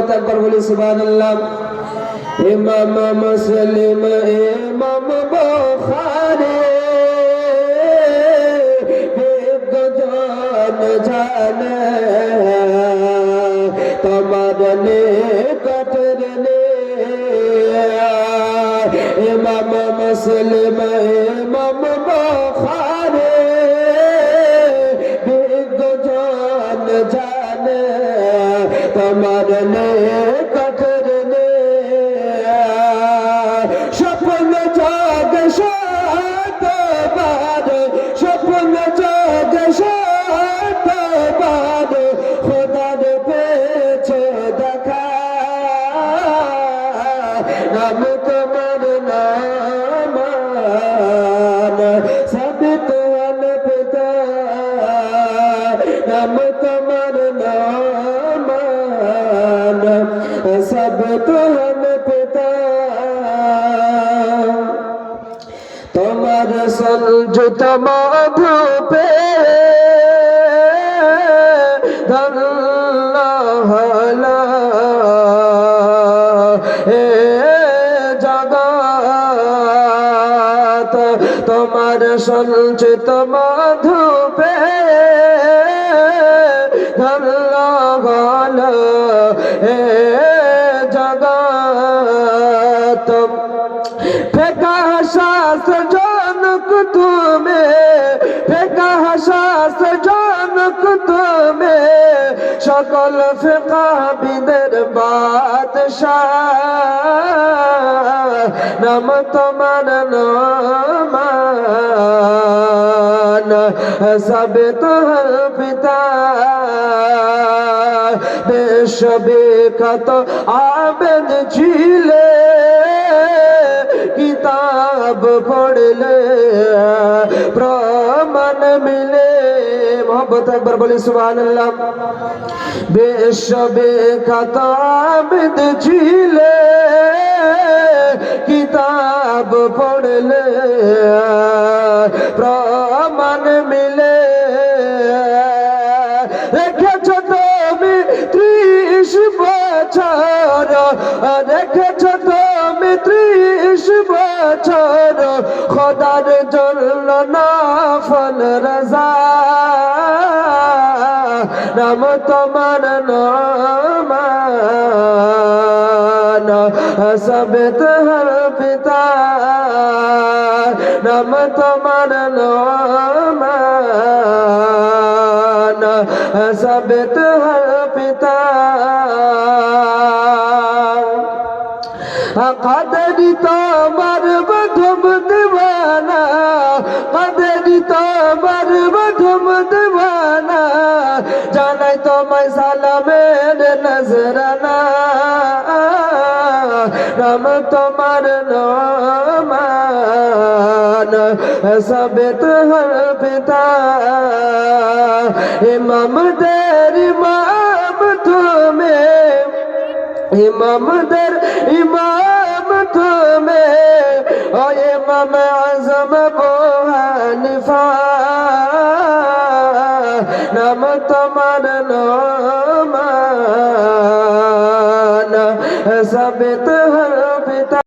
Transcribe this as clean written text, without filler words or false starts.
মহব্বত একবার বলি সুবহানাল্লাহ। ইমাম মুসলিম ইমাম বুখারী বিজ্ঞজন জানে তোমার নিকটের ইমাম মুসলিম ইমাম বুখারী বিজ্ঞজন জানে তোমার নিকটের স্বপ্ন জাগে শতবার স্বপ্ন জাগে শতবার খোদার পেয়েছে দেখা নাম তোমার নাম সাবিত হল পিতা নাম তোমার নাম সাবিত হল পিতা তোমার সঞ্চিত মধুপে ধন্য হলো এ জগৎ তোমার সঞ্চিত মধুপে ধন্য হলো এ জগৎ ফেকা শাস্ত্র জনক তুমি ফেকা শাস্ত্র জনক তুমি সকল ফিকাহবিদের বাদশাহ নাম তোমার নাম সাবিত হল পিতা বিশ্ববিখ্যাত আবেদ ছিলে কিতাব পড়লে প্রমাণ মিলে মোহব্বত একবার বলি সুবহানাল্লাহ। বিশ্ববিখ্যাত আবেদ ছিলে কিতাব পড়লে প্রমাণ মিলে রেখেছ তুমি 30 বছর রেখেছ তুমি 30 বছর খোদার জন্য নফল রজা নাম তোমার নাম সাবিত হল পিতা নাম তোমার নাম সাবিত হল পিতা কাদেরি তোমার মধুম দিওয়ানা কাদেরি তোমার মধুম দিওয়ানা জানাই তোমায় সালামের নজরানা নাম তোমার নাম সাবিত হল পিতা ইমামদের ইমাম তুমি ইমামদের ইমাম তুমি ও ইমাম আজম আবু হানিফা নাম তোমার নাম সাবিত